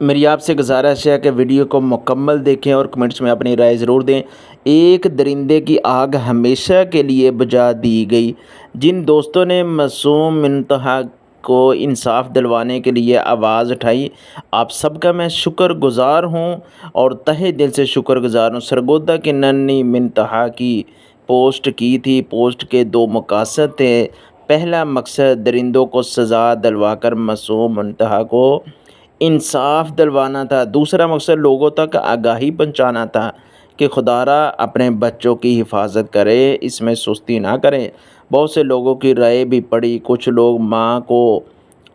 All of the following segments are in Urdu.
میری آپ سے گزارش ہے کہ ویڈیو کو مکمل دیکھیں اور کمنٹس میں اپنی رائے ضرور دیں۔ ایک درندے کی آگ ہمیشہ کے لیے بجھا دی گئی۔ جن دوستوں نے معصوم منتہا کو انصاف دلوانے کے لیے آواز اٹھائی، آپ سب کا میں شکر گزار ہوں اور تہہ دل سے شکر گزار ہوں۔ سرگودا کی ننھی منتہا کی پوسٹ کی تھی۔ پوسٹ کے دو مقاصد تھے۔ پہلا مقصد درندوں کو سزا دلوا کر معصوم منتہا کو انصاف دلوانا تھا۔ دوسرا مقصد لوگوں تک آگاہی پہنچانا تھا کہ خدا را اپنے بچوں کی حفاظت کرے، اس میں سستی نہ کریں۔ بہت سے لوگوں کی رائے بھی پڑی، کچھ لوگ ماں کو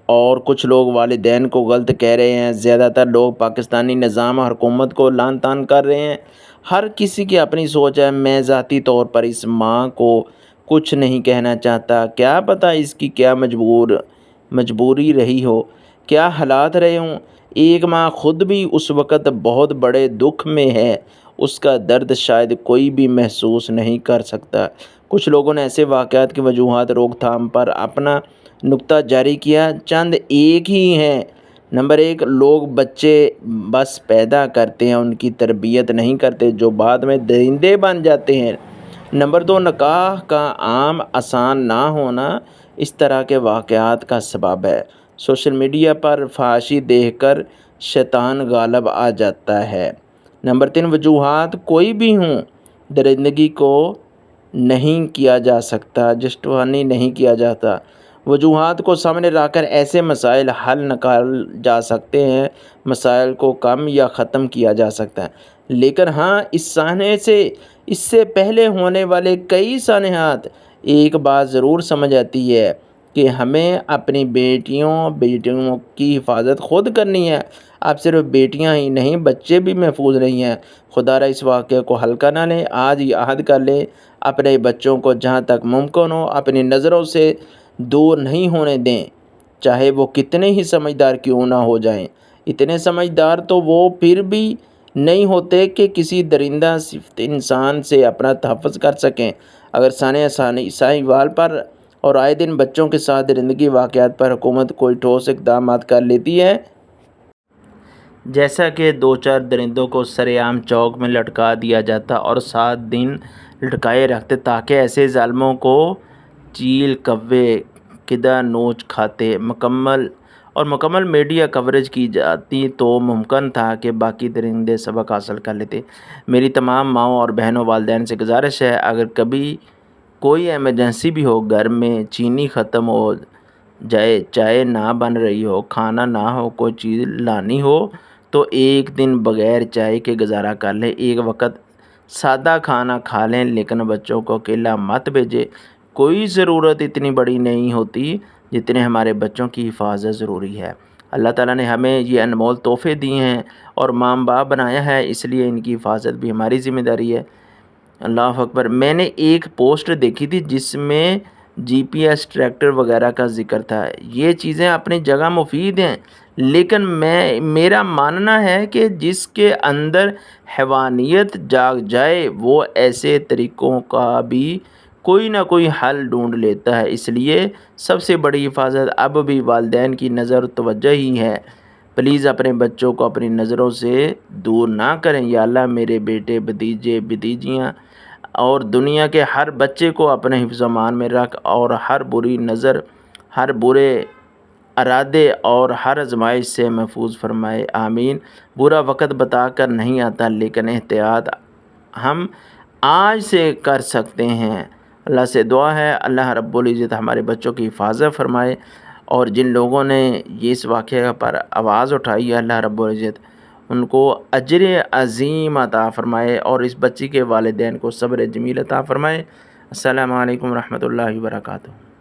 اور کچھ لوگ والدین کو غلط کہہ رہے ہیں۔ زیادہ تر لوگ پاکستانی نظام اور حکومت کو لعن طعن کر رہے ہیں۔ ہر کسی کی اپنی سوچ ہے۔ میں ذاتی طور پر اس ماں کو کچھ نہیں کہنا چاہتا، کیا پتہ اس کی کیا مجبوری رہی ہو، کیا حالات رہے ہوں۔ ایک ماں خود بھی اس وقت بہت بڑے دکھ میں ہے، اس کا درد شاید کوئی بھی محسوس نہیں کر سکتا۔ کچھ لوگوں نے ایسے واقعات کی وجوہات روک تھام پر اپنا نکتہ جاری کیا، چند ایک ہی ہیں۔ نمبر 1، لوگ بچے بس پیدا کرتے ہیں، ان کی تربیت نہیں کرتے، جو بعد میں درندے بن جاتے ہیں۔ نمبر 2، نکاح کا عام آسان نہ ہونا اس طرح کے واقعات کا سبب ہے۔ سوشل میڈیا پر فحاشی دیکھ کر شیطان غالب آ جاتا ہے۔ نمبر 3، وجوہات کوئی بھی ہوں، درندگی کو نہیں کیا جا سکتا، جسٹیفائی نہیں کیا جاتا۔ وجوہات کو سامنے رکھ کر ایسے مسائل حل نکال جا سکتے ہیں، مسائل کو کم یا ختم کیا جا سکتا ہے۔ لیکن ہاں، اس سے پہلے ہونے والے کئی سانحات ایک بات ضرور سمجھ آتی ہے کہ ہمیں اپنی بیٹیوں کی حفاظت خود کرنی ہے۔ اب صرف بیٹیاں ہی نہیں، بچے بھی محفوظ نہیں ہیں۔ خدا را اس واقعے کو ہلکا نہ لیں، آج ہی عہد کر لیں، اپنے بچوں کو جہاں تک ممکن ہو اپنی نظروں سے دور نہیں ہونے دیں، چاہے وہ کتنے ہی سمجھدار کیوں نہ ہو جائیں۔ اتنے سمجھدار تو وہ پھر بھی نہیں ہوتے کہ کسی درندہ صفت انسان سے اپنا تحفظ کر سکیں۔ اگر ثانیہ ساہیوال پر اور آئے دن بچوں کے ساتھ درندگی واقعات پر حکومت کوئی ٹھوس اقدامات کر لیتی ہے، جیسا کہ 2-4 درندوں کو سرعام چوک میں لٹکا دیا جاتا اور 7 دن لٹکائے رکھتے تاکہ ایسے ظالموں کو چیل کوے کدہ نوچ کھاتے، مکمل میڈیا کوریج کی جاتی تو ممکن تھا کہ باقی درندے سبق حاصل کر لیتے۔ میری تمام ماؤں اور بہنوں والدین سے گزارش ہے، اگر کبھی کوئی ایمرجنسی بھی ہو، گھر میں چینی ختم ہو جائے، چائے نہ بن رہی ہو، کھانا نہ ہو، کوئی چیز لانی ہو، تو ایک دن بغیر چائے کے گزارا کر لیں، ایک وقت سادہ کھانا کھا لیں، لیکن بچوں کو اکیلا مت بھیجیں۔ کوئی ضرورت اتنی بڑی نہیں ہوتی جتنے ہمارے بچوں کی حفاظت ضروری ہے۔ اللہ تعالیٰ نے ہمیں یہ انمول تحفے دیے ہیں اور ماں باپ بنایا ہے، اس لیے ان کی حفاظت بھی ہماری ذمہ داری ہے۔ اللہ اکبر۔ میں نے ایک پوسٹ دیکھی تھی جس میں GPS ٹریکٹر وغیرہ کا ذکر تھا۔ یہ چیزیں اپنی جگہ مفید ہیں، لیکن میرا ماننا ہے کہ جس کے اندر حیوانیت جاگ جائے وہ ایسے طریقوں کا بھی کوئی نہ کوئی حل ڈھونڈ لیتا ہے۔ اس لیے سب سے بڑی حفاظت اب بھی والدین کی نظر و توجہ ہی ہے۔ پلیز اپنے بچوں کو اپنی نظروں سے دور نہ کریں۔ یا اللہ میرے بیٹے، بھتیجے، بھتیجیاں اور دنیا کے ہر بچے کو اپنے حفظ و امان میں رکھ اور ہر بری نظر، ہر برے ارادے اور ہر آزمائش سے محفوظ فرمائے، آمین۔ برا وقت بتا کر نہیں آتا، لیکن احتیاط ہم آج سے کر سکتے ہیں۔ اللہ سے دعا ہے اللہ رب العزت ہمارے بچوں کی حفاظت فرمائے، اور جن لوگوں نے اس واقعہ پر آواز اٹھائی ہے اللہ رب العزت ان کو اجر عظیم عطا فرمائے، اور اس بچی کے والدین کو صبر جمیل عطا فرمائے۔ السلام علیکم ورحمۃ اللہ وبرکاتہ۔